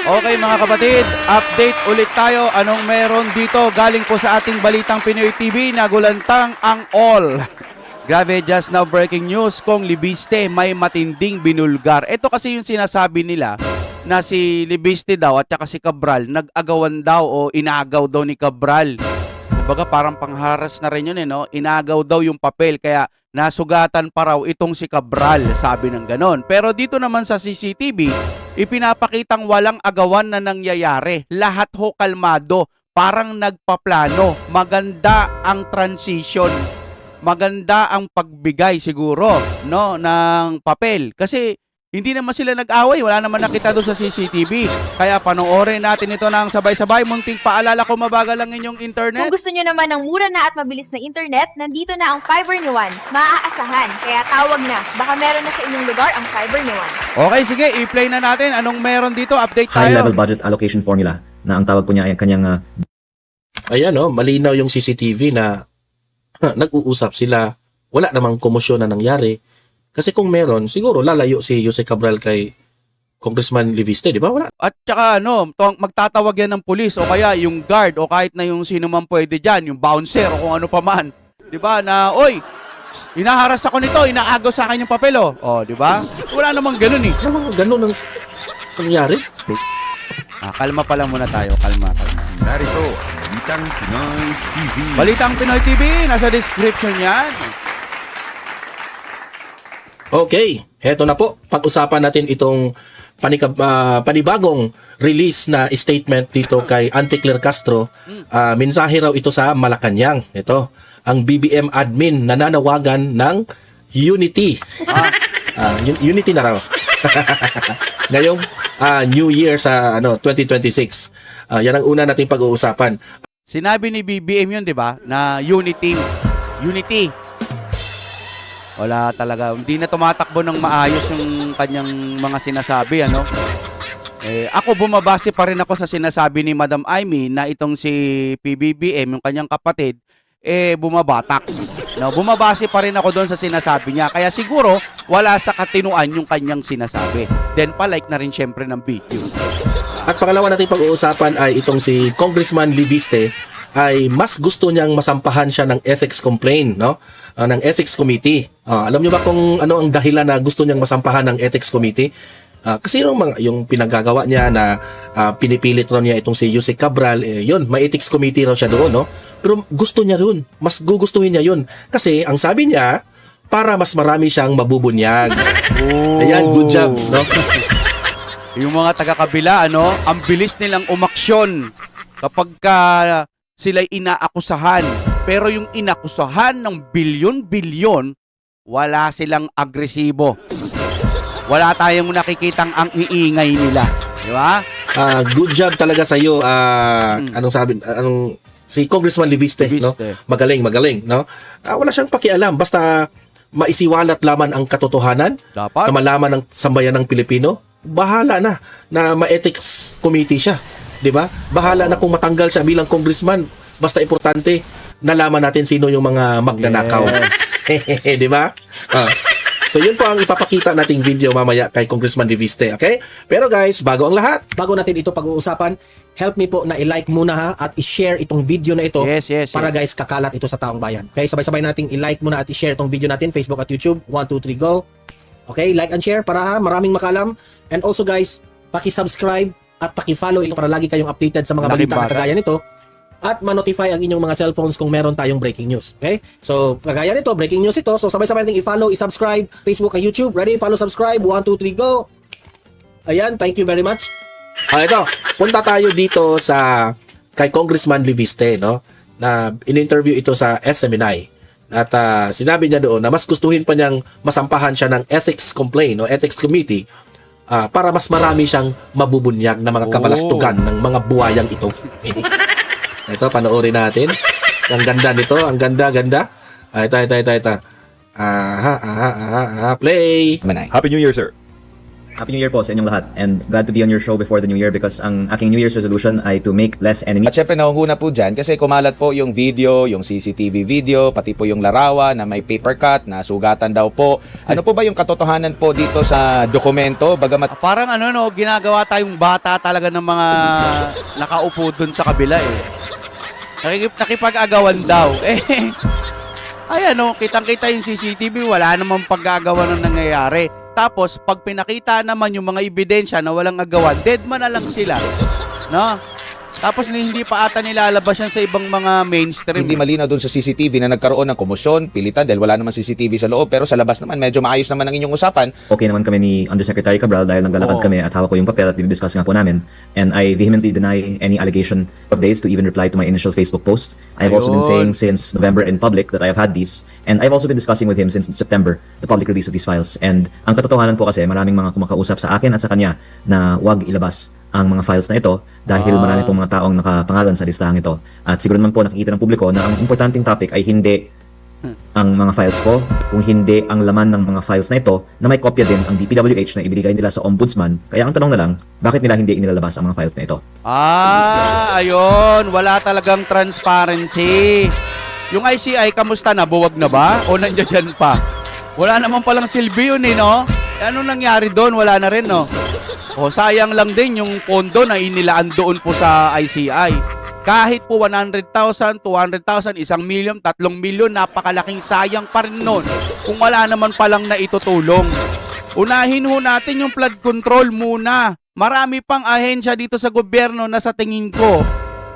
Okay mga kapatid, update ulit tayo. Anong meron dito? Galing po sa ating Balitang Pinoy TV, nagulantang ang all. Grabe, just now breaking news, kung Libiste may matinding binulgar. Ito kasi yung sinasabi nila na si Libiste daw at saka si Cabral nag-agawan daw o inagaw daw ni Cabral. Kumbaga parang pangharas na rin yun no? Inagaw daw yung papel kaya nasugatan pa raw itong si Cabral, sabi ng ganon. Pero dito naman sa CCTV, ipinapakitang walang agawan na nangyayari. Lahat ho kalmado, parang nagpaplano. Maganda ang transition. Maganda ang pagbigay siguro no ng papel kasi hindi naman sila nag-away, wala naman nakita doon sa CCTV. Kaya panoorin natin ito ng sabay-sabay. Munting paalala ko, mabagal lang inyong internet. Kung gusto nyo naman ng mura na at mabilis na internet, nandito na ang Fiber ni Juan. Maaasahan, kaya tawag na. Baka meron na sa inyong lugar ang Fiber ni Juan. Okay, sige, i-play na natin. Anong meron dito? Update tayo. High-level budget allocation formula na ang tawag po niya ay kanyang Ayan, malinaw yung CCTV na nag-uusap sila. Wala namang komosyon na nangyari. Kasi kung meron, siguro lalayo si Jose Cabral kay Congressman Libiste, di ba? Wala. At saka magtatawag yan ng pulis o kaya yung guard o kahit na yung sino man pwede dyan, yung bouncer o kung ano pa man. Di ba? Na, oy, inaharas ako nito, inaagaw sa akin yung papel o. O, di ba? Wala namang ganun eh. Ano ganun ang nangyari? Kalma pa lang muna tayo, kalma. Narito, Balitang Pinoy TV. Balitang Pinoy TV, nasa description yan. Okay, heto na po. Pag-usapan natin itong panibagong release na statement dito kay Auntie Claire Castro. Mensahe raw ito sa Malacanang. Ito, ang BBM admin nananawagan ng unity. Unity na raw. Ngayong New Year sa 2026. Yan ang una nating pag-uusapan. Sinabi ni BBM yun, di ba? Na unity. Unity. Wala talaga. Hindi na tumatakbo ng maayos yung kanyang mga sinasabi, ano? Ako bumabase pa rin ako sa sinasabi ni Madam Amy na itong si PBBM, yung kanyang kapatid, bumabatak. No, bumabase pa rin ako doon sa sinasabi niya. Kaya siguro, wala sa katinuan yung kanyang sinasabi. Then, palike na rin syempre ng video. At pangalawa nating pag-uusapan ay itong si Congressman Libiste ay mas gusto niyang masampahan siya ng ethics complaint, no? Ng ethics committee. Alam niyo ba kung ano ang dahilan na gusto niyang masampahan ng ethics committee? Kasi yung pinagagawa niya na pinipilit raw niya itong si Jose Cabral, yun, may ethics committee raw siya doon, no? Pero gusto niya rin, mas gugustuhin niya yun. Kasi ang sabi niya, para mas marami siyang mabubunyag. Ayan, good job, no? Yung mga taga-kabila, ang bilis nilang umaksyon kapag sila'y inaakusahan. Pero yung inakusahan ng bilyon-bilyon, wala silang agresibo. Wala tayong nakikitang ang iingay nila. Di ba? Good job talaga sa iyo. Si Congressman Libiste, no? Magaling, no? Wala siyang pakialam basta maisiwalat laman ang katotohanan, Dapat. na malaman ng sambayan ng Pilipino. Bahala na ma-ethics committee siya, 'di ba? Bahala na kung matanggal siya bilang congressman, basta importante nalaman natin sino yung mga magnanakaw. Yes. 'Di ba? So yun po ang ipapakita nating video mamaya kay Congressman Libiste, okay? Pero guys, bago ang lahat, bago natin ito pag-uusapan, help me po na i-like muna ha at i-share itong video na ito para guys kakalat ito sa taong bayan. Okay, sabay-sabay nating i-like muna at i-share itong video natin Facebook at YouTube. 1 2 3 go. Okay, like and share para maraming makalam. And also guys, paki-subscribe at paki-follow ito para lagi kayong updated sa mga balita na kagaya nito at ma-notify ang inyong mga cellphones kung meron tayong breaking news. Okay? So, kagaya nito, breaking news ito. So, sabay-sabay natin i-follow, i-subscribe, Facebook at YouTube. Ready? Follow, subscribe. 1 2 3 go. Ayan, thank you very much. Ito, punta tayo dito sa kay Congressman Libiste, no? Na in-interview ito sa SMNI. At sinabi niya doon na mas gustuhin pa niyang masampahan siya ng ethics complaint o ethics committee para mas marami siyang mabubunyag na mga kabalastugan ng mga buwayang ito. Ito, panoorin natin. Ang ganda nito, ang ganda. Ito. Play. Happy New Year, sir. Happy New Year po sa inyong lahat, and glad to be on your show before the New Year because ang aking New Year's resolution ay to make less enemies. At syempre nahuhuna po dyan kasi kumalat po yung video, yung CCTV video, pati po yung larawan na may paper cut, na sugatan daw po. Ano po ba yung katotohanan po dito sa dokumento? Bagamat Parang ano no, ginagawa tayong bata talaga ng mga nakaupo dun sa kabila eh. Nakipag-agawan daw. Eh, ayan no, kitang-kita yung CCTV, wala namang pag-agawan na nangyayari. Tapos, pag pinakita naman yung mga ebidensya na walang agawan, dead man na lang sila. No? Tapos, hindi pa ata nilalabas yan sa ibang mga mainstream. hindi malinaw dun sa CCTV na nagkaroon ng komosyon, pilitan dahil wala naman CCTV sa loob, pero sa labas naman medyo maayos naman ang inyong usapan. Okay naman kami ni Undersecretary Cabral dahil naglalakad Oo. kami at hawak ko yung papel at dinidiscuss nga po namin. And I vehemently deny any allegation of days to even reply to my initial Facebook post. I've also been saying Ayun. since November in public that I have had these. And I've also been discussing with him since September the public release of these files. And ang katotohanan po kasi maraming mga kumakausap sa akin at sa kanya na wag ilabas ang mga files na ito dahil marami pong mga taong nakapangalan sa listahang ito. At siguro naman po nakikita ng publiko na ang importanteng topic ay hindi ang mga files ko, kung hindi ang laman ng mga files na ito na may kopya din ang DPWH na ibinigay nila sa ombudsman. Kaya ang tanong na lang, bakit nila hindi inilalabas ang mga files na ito? Ayun, wala talagang transparency. Yung ICI, kamusta na? Buwag na ba? O nandiyan dyan pa? Wala naman palang silbi yun eh, no? Eh, ano nangyari doon? Wala na rin, no? O sayang lang din yung pondo na inilaan doon po sa ICI. Kahit po 100,000, 200,000, 1 million, 3 milyon, napakalaking sayang pa rin nun kung wala naman palang na itutulong. Unahin ho natin yung flood control muna. Marami pang ahensya dito sa gobyerno na sa tingin ko,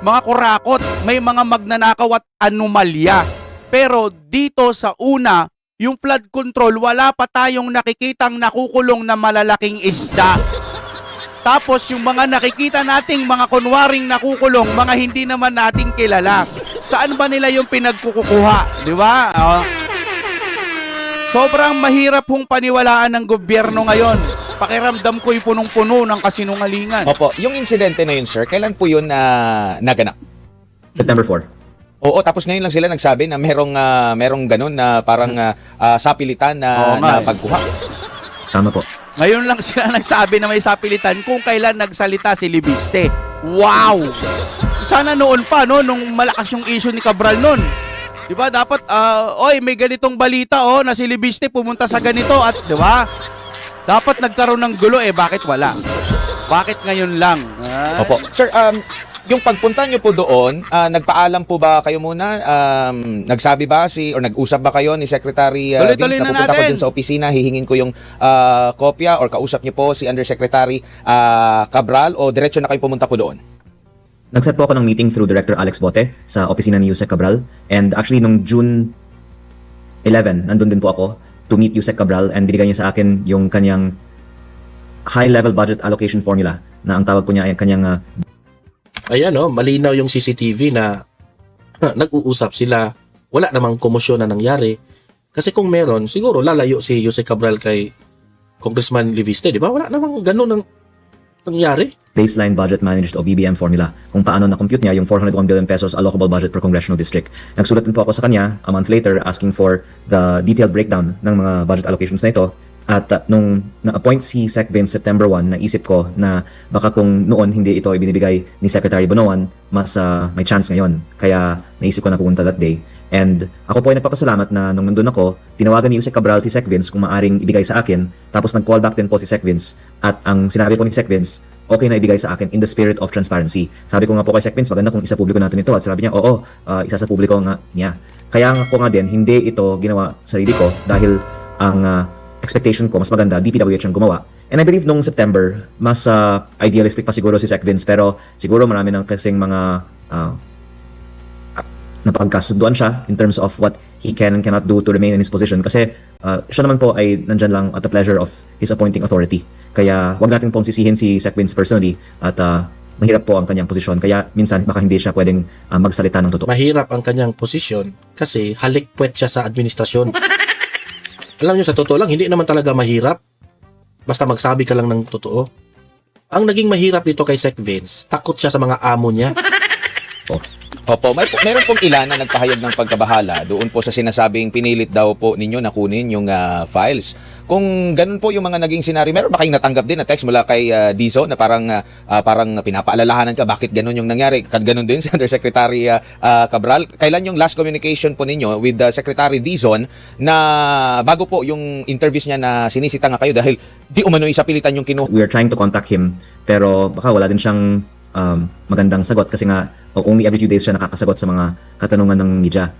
mga kurakot, may mga magnanakaw at anomalya. Pero dito sa una, yung flood control, wala pa tayong nakikitang nakukulong na malalaking isda. Tapos yung mga nakikita nating mga kunwaring nakukulong, mga hindi naman nating kilala. Saan ba nila yung pinagkukuha? Di ba? Sobrang mahirap hong paniwalaan ng gobyerno ngayon. Pakiramdam ko'y punong-puno ng kasinungalingan. Opo, yung insidente na yun, sir, kailan po yun naganap? September 4. Oo, tapos ngayon lang sila nagsabi na merong ganun na parang sapilitan Oo nga na eh. pagkuha. Tama po. Ngayon lang sila nagsabi na may sapilitan kung kailan nagsalita si Libiste. Wow! Sana noon pa, no? Nung malakas yung issue ni Cabral noon. Diba? Dapat, oy, may ganitong balita, oh, na si Libiste pumunta sa ganito at, diba? Dapat nagkaroon ng gulo, eh, bakit wala? Bakit ngayon lang? Ah? Opo. Sir, yung pagpunta nyo po doon, nagpaalam po ba kayo muna? Nagsabi ba or nag-usap ba kayo ni Secretary Tuloy-tuloy Vince na na pupunta ko natin. dun sa opisina, hihingin ko yung kopya or kausap nyo po si Undersecretary Cabral o diretso na kayo pumunta po doon? Nag-set po ako ng meeting through Director Alex Bote sa opisina ni Yusek Cabral. And actually, nung June 11, nandun din po ako to meet Yusek Cabral and binigay niya sa akin yung kanyang high-level budget allocation formula na ang tawag po niya ay kanyang Ayan no, malinaw yung CCTV na nag-uusap sila. Wala namang komosyon na nangyari. Kasi kung meron, siguro lalayo si Jose Cabral kay Congressman Liviste, di ba? Wala namang ganun ang nangyari. baseline budget managed o BBM formula kung paano na-compute niya yung 401 billion pesos allocable budget per congressional district. Nagsulat din po ako sa kanya a month later asking for the detailed breakdown ng mga budget allocations na ito. At nung na-appoint si Sec Vince September 1, naisip ko na baka kung noon hindi ito ibinibigay ni Secretary Bonoan, mas may chance ngayon. Kaya naisip ko na pupunta that day. And ako po ay nagpapasalamat na nung nandun ako, tinawagan ni Yusek Cabral si Sec Vince kung maaring ibigay sa akin. Tapos nag-call back din po si Sec Vince. At ang sinabi po ni Sec Vince, okay na ibigay sa akin in the spirit of transparency. Sabi ko nga po kay Sec Vince, maganda kung isa publiko natin ito. At sabi niya, oo, isa sa publiko nga niya. Kaya nga po nga din, hindi ito ginawa sa sarili ko dahil ang expectation ko, mas maganda, DPWH ang gumawa. And I believe nung September, mas idealistic pa siguro si Sec Vince, pero siguro marami ng kasing mga napagkasunduan siya in terms of what he can and cannot do to remain in his position. Kasi siya naman po ay nandyan lang at the pleasure of his appointing authority. Kaya wag natin pong sisihin si Sec Vince personally at mahirap po ang kanyang posisyon. Kaya minsan baka hindi siya pwedeng magsalita ng totoo. Mahirap ang kanyang posisyon kasi halikpwet siya sa administrasyon. Alam niyo, sa totoo lang, hindi naman talaga mahirap. Basta magsabi ka lang ng totoo. Ang naging mahirap dito kay Sec Vince, takot siya sa mga amo niya. Opo, meron pong ilan na nagpahayag ng pagkabahala doon po sa sinasabing pinilit daw po ninyo na kunin yung files. Kung ganun po yung mga naging senaryo, meron ba kayong natanggap din na text mula kay Dizon na parang pinapaalalahanan ka bakit ganun yung nangyari? Ganun din si Undersecretary Cabral. Kailan yung last communication po ninyo with Secretary Dizon na bago po yung interviews niya na sinisita nga kayo dahil di umano isapilitan yung kinuha? We are trying to contact him, pero baka wala din siyang magandang sagot kasi nga only every few days siya nakakasagot sa mga katanungan ng media.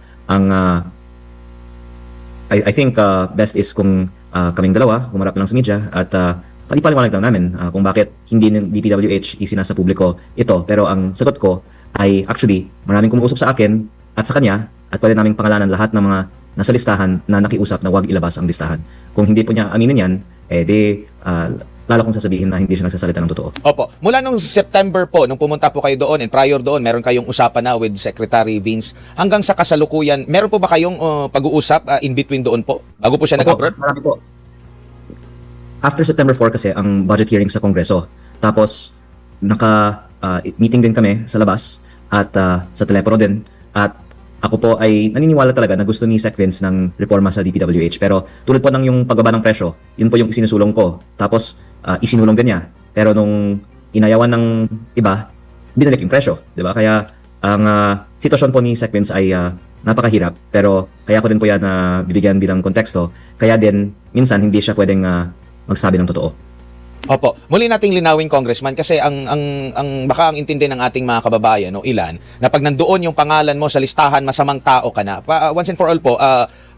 I think best is kung kaming dalawa humarap lang sa media at palipaliwanag lang namin kung bakit hindi ng DPWH isinasa publiko ito. Pero ang sagot ko ay actually maraming kumuusap sa akin at sa kanya at pwede naming pangalanan lahat ng mga nasa listahan na nakiusap na huwag ilabas ang listahan. Kung hindi po niya aminin yan, lalo kong sasabihin na hindi siya nagsasalita ng totoo. Opo. Mula nung September po, nung pumunta po kayo doon and prior doon, meron kayong usapan na with Secretary Vince. Hanggang sa kasalukuyan, meron po ba kayong pag-uusap in between doon po? Bago po siya nag-abroad? Marami po. After September 4 kasi ang budget hearing sa Kongreso. Tapos, meeting din kami sa labas at sa telepono din. At ako po ay naniniwala talaga na gusto ni Sec Vince ng reforma sa DPWH. Pero tulad po ng yung pagbaba ng presyo, yun po yung isinusulong ko. Tapos, isinulong din niya. Pero nung inayawan ng iba, binalik yung presyo. Diba? Kaya ang sitwasyon po ni Sec Vince ay napakahirap. Pero kaya ko din po yan na bibigyan bilang konteksto. Kaya din, minsan hindi siya pwedeng magsabi ng totoo. Opo. Muli nating linawin, Congressman, kasi ang baka ang intindi ng ating mga kababayan o ilan na pag nandoon yung pangalan mo sa listahan, masamang tao ka na. Once and for all po,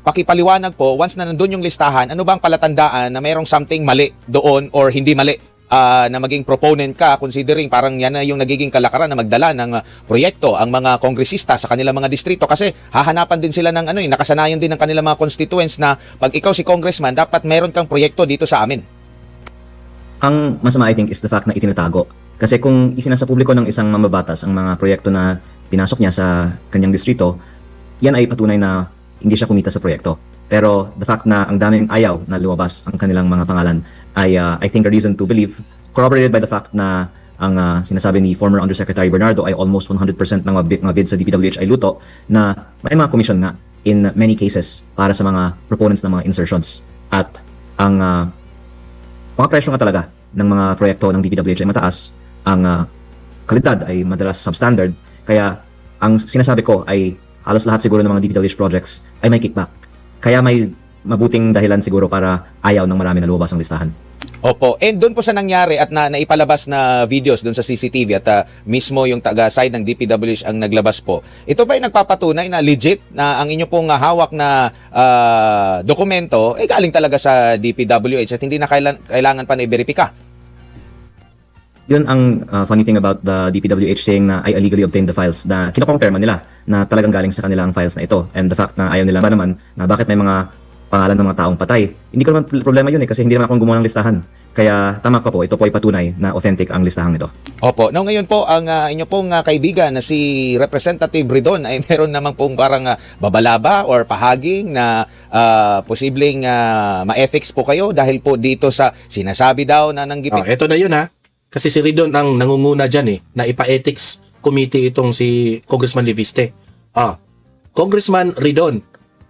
pakipaliwanag po, once na nandoon yung listahan, ano bang palatandaan na mayroong something mali doon or hindi mali na maging proponent ka, considering parang yan na yung nagiging kalakaran na magdala ng proyekto ang mga kongresista sa kanilang mga distrito kasi hahanapan din sila ng nakasanayan din ng kanilang mga constituents na pag ikaw si congressman, dapat meron kang proyekto dito sa amin. Ang masama I think is the fact na itinatago. Kasi kung isinasa publiko ng isang mamabatas ang mga proyekto na pinasok niya sa kanyang distrito, yan ay patunay na hindi siya kumita sa proyekto. Pero the fact na ang daming ayaw na lumabas ang kanilang mga pangalan ay I think a reason to believe, corroborated by the fact na ang sinasabi ni former Undersecretary Bernardo ay almost 100% ng mga bid sa DPWH ay luto, na may mga commission nga in many cases para sa mga proponents ng mga insertions. At ang mga presyo nga talaga ng mga proyekto ng DPWH ay mataas, ang kalidad ay madalas substandard, kaya ang sinasabi ko ay halos lahat siguro ng mga DPWH projects ay may kickback. Kaya may mabuting dahilan siguro para ayaw ng marami na lumabas ang listahan. Opo. And doon po sa nangyari at naipalabas na videos doon sa CCTV at mismo yung taga-side ng DPWH ang naglabas po. Ito ba ay nagpapatunay na legit na ang inyo pong hawak na dokumento ay galing talaga sa DPWH at hindi na kailangan pa na i-verifika? Yun ang funny thing about the DPWH saying na I illegally obtained the files, na kinocompare man nila na talagang galing sa kanila ang files na ito. And the fact na ayaw nila ba naman na bakit may mga pangalan ng mga taong patay. Hindi ko naman problema yun kasi hindi naman akong gumawa ng listahan. Kaya tama ka po, ito po ay patunay na authentic ang listahang ito. Opo. Now ngayon po, ang inyo pong kaibigan na si Representative Ridon ay meron namang pong parang babalaba or pahaging na posibleng ma-ethics po kayo dahil po dito sa sinasabi daw na nanggipit. Ito na yun ha. Kasi si Ridon ang nangunguna dyan na ipa-ethics committee itong si Congressman Leviste. Congressman Ridon,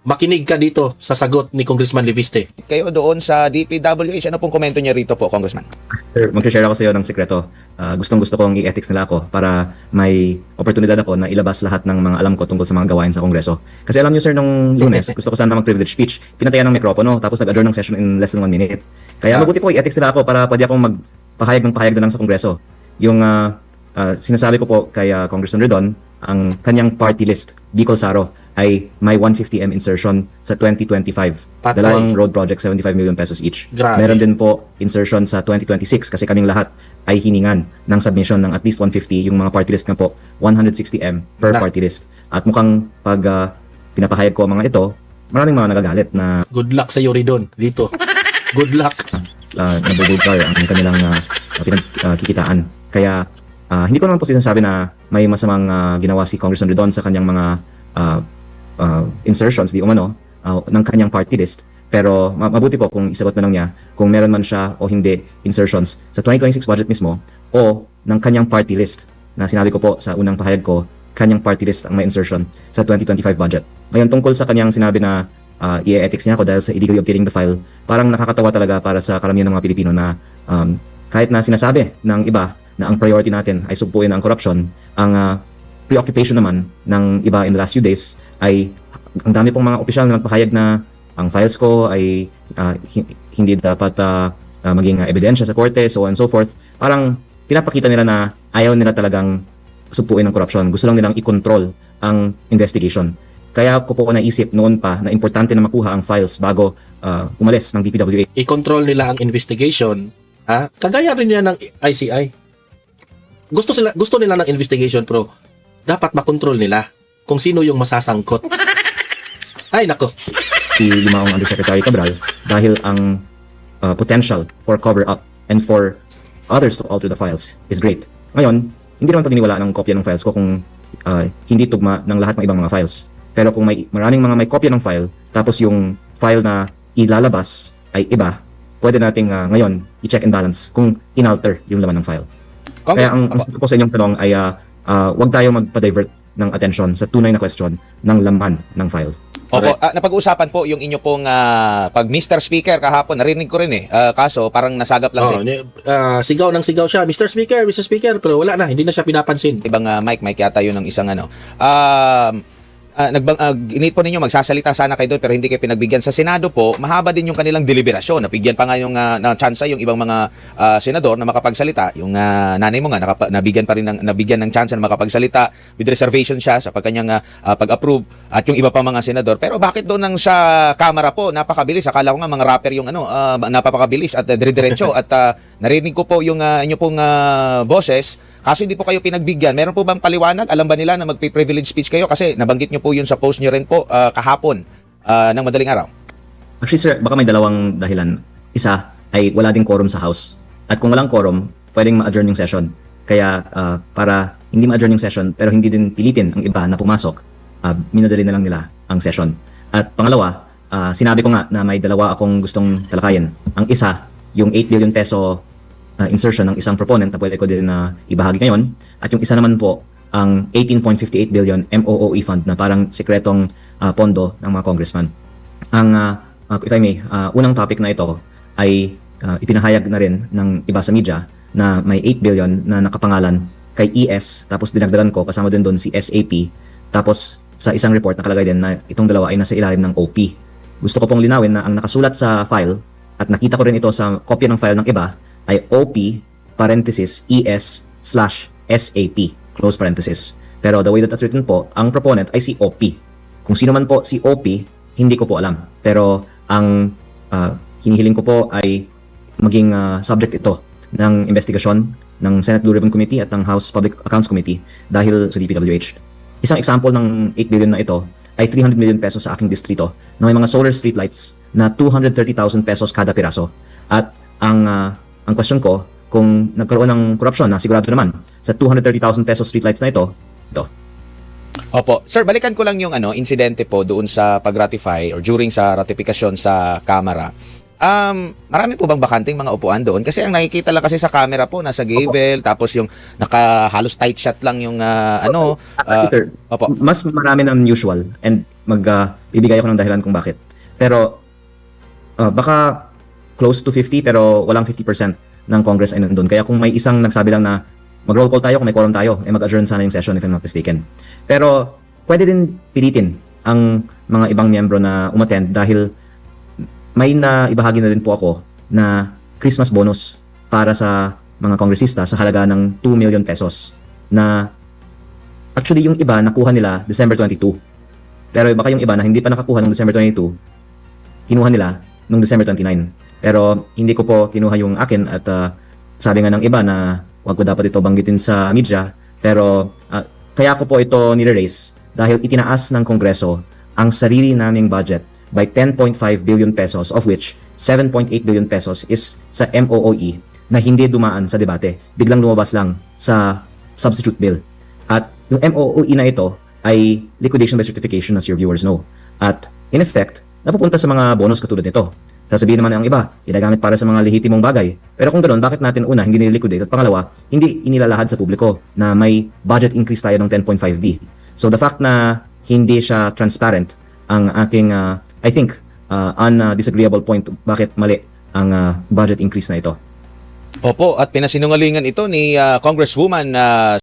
makinig ka dito sa sagot ni Congressman Leviste. Kayo doon sa DPWH, ano pong komento niya rito po, Congressman? Sir, mag-share ako sa iyo ng sikreto. Gustong-gusto kong i-ethics nila ako para may oportunidad ako na ilabas lahat ng mga alam ko tungkol sa mga gawain sa Kongreso. Kasi alam niyo sir, nung Lunes, gusto ko sana mag-privilege speech. Pinatayan ng mikropono, tapos nag-adjourn ng session in less than 1 minute. Kaya mabuti po i-ethics nila ako para pwede akong magpahayag ng pahayag na lang sa Kongreso. Yung sinasabi ko po kay Congressman Ridon, ang kanyang party list, Bicol Saro, ay may 150M insertion sa 2025. Patay. Dalawang road project, 75 million pesos each. Grabe. Meron din po insertion sa 2026 kasi kaming lahat ay hiningan ng submission ng at least 150. Yung mga party list nga po, 160M per party list. At mukhang pag pinapahayag ko ang mga ito, maraming mga nagagalit na Good luck sa iyo, Ridon, dito. Good luck. nabubulgar ang kanilang pinagkikitaan. Kaya hindi ko naman po sinasabi na may masamang ginawa si Congressman Ridon sa kanyang mga insertions, di umano, ng kanyang party list. Pero mabuti po kung isagot na lang niya kung meron man siya o hindi insertions sa 2026 budget mismo o ng kanyang party list na sinabi ko po sa unang pahayag ko kanyang party list ang may insertion sa 2025 budget. Ngayon, tungkol sa kanyang sinabi na i-ethics niya ako dahil sa illegally obtaining the file, parang nakakatawa talaga para sa karamihan ng mga Pilipino na kahit na sinasabi ng iba na ang priority natin ay sugpuin ang corruption, ang preoccupation naman ng iba in the last few days ay ang dami pong mga opisyal na nagpahayag na ang files ko ay hindi dapat maging ebidensya sa korte, so on and so forth. Parang pinapakita nila na ayaw nila talagang sugpuin ang corruption. Gusto lang nilang i-control ang investigation. Kaya ko po naisip noon pa na importante na makuha ang files bago umalis ng DPWH. I-control nila ang investigation, kagaya rin yan ng ICI. Gusto nila ng investigation, pero dapat makontrol nila kung sino yung masasangkot. Ay, nako. Si Limaong Undersecretary Cabral dahil ang potential for cover-up and for others to alter the files is great. Ngayon, hindi naman paginiwala ng kopya ng files ko kung hindi tugma ng lahat ng ibang mga files. Pero kung maraming mga may kopya ng file, tapos yung file na ilalabas ay iba, pwede nating ngayon i-check and balance kung inalter yung laman ng file. Kaya ang sabi ko sa inyong tanong ay huwag tayo magpa-divert ng attention sa tunay na question ng laman ng file. Opo, napag-uusapan po yung inyo pong pag Mr. Speaker kahapon, narinig ko rin kaso parang nasagap lang Sigaw ng sigaw siya, Mr. Speaker, pero wala na, hindi na siya pinapansin. ibang mic yata yun ng isang init po ninyo magsasalita sana kayo doon pero hindi kayo pinagbigyan. Sa Senado po, mahaba din yung kanilang deliberasyon. Nabigyan pa nga yung ng chance yung ibang mga senador na makapagsalita. Yung nanay mo nga nabigyan ng chance na makapagsalita with reservation siya sa pagkanyang pag-approve at yung iba pa mga senador. Pero bakit doon nang sa Kamara po napakabilis? Akala ko nga mga rapper yung napapakabilis at dire-diretso at narinig ko po yung inyo pong boses. Kaso hindi po kayo pinagbigyan. Meron po bang paliwanag? Alam ba nila na magpi-privilege speech kayo? Kasi nabanggit nyo po yun sa post nyo rin po kahapon ng madaling araw. Actually sir, baka may dalawang dahilan. Isa ay wala ding quorum sa House. At kung walang quorum, pwedeng ma-adjourn yung session. Kaya para hindi ma-adjourn yung session pero hindi din pilitin ang iba na pumasok, minadali na lang nila ang session. At pangalawa, sinabi ko nga na may dalawa akong gustong talakayin. Ang isa, yung 8 billion peso insertion ng isang proponent na pwede ko din ibahagi ngayon. At yung isa naman po, ang 18.58 billion MOOE fund na parang sekretong pondo ng mga congressman. Ang, if I may, unang topic na ito ay ipinahayag na rin ng iba sa media na may 8 billion na nakapangalan kay ES, tapos dinagdagan ko, kasama din doon si SAP, tapos sa isang report nakalagay din na itong dalawa ay nasa ilalim ng OP. Gusto ko pong linawin na ang nakasulat sa file, at nakita ko rin ito sa kopya ng file ng iba, ay OP parenthesis ES / SAP close parenthesis. Pero the way that that's written po, ang proponent ay si OP. Kung sino man po si OP, hindi ko po alam. Pero ang hinihiling ko po ay maging subject ito ng investigasyon ng Senate Blue Ribbon Committee at ng House Public Accounts Committee dahil sa DPWH. Isang example ng 8 billion na ito ay 300 million pesos sa aking distrito na may mga solar streetlights na 230,000 pesos kada piraso. At ang question ko, kung nagkaroon ng korupsyon na sigurado naman sa 230,000 pesos streetlights na ito. Opo. Sir, balikan ko lang yung insidente po doon sa pag-ratify or during sa ratifikasyon sa Kamara. Marami po bang bakanting mga upuan doon? Kasi ang nakikita lang kasi sa camera po, nasa gavel, tapos yung halos tight shot lang yung Peter, opo. Mas marami ng usual and bibigay ako ng dahilan kung bakit. Pero baka close to 50 pero walang 50% ng Congress ay nandun. Kaya kung may isang nagsabi lang na mag-roll call tayo, kung may quorum tayo, mag-adjourn sana yung session if I'm not mistaken. Pero pwede din pilitin ang mga ibang miyembro na umattend dahil may naibahagi na rin po ako na Christmas bonus para sa mga kongresista sa halaga ng 2 million pesos na actually yung iba nakuha nila December 22. Pero baka yung iba na hindi pa nakakuha ng December 22, kinuha nila noong December 29. Pero hindi ko po kinuha yung akin at sabi nga ng iba na wag ko dapat ito banggitin sa media. Pero kaya ko po ito nire-raise dahil itinaas ng Kongreso ang sarili naming budget by 10.5 billion pesos, of which 7.8 billion pesos is sa MOOE na hindi dumaan sa debate. Biglang lumabas lang sa substitute bill. At yung MOOE na ito ay liquidation by certification, as your viewers know. At in effect, napupunta sa mga bonus katulad nito. Sasabihin naman ng iba, ginagamit para sa mga lehitimong bagay. Pero kung ganoon, bakit natin una, hindi nililiquidate? At pangalawa, hindi inilalahad sa publiko na may budget increase tayo ng 10.5B. So the fact na hindi siya transparent ang aking, I think, disagreeable point bakit mali ang budget increase na ito. Opo, at pinasinungalingan ito ni Congresswoman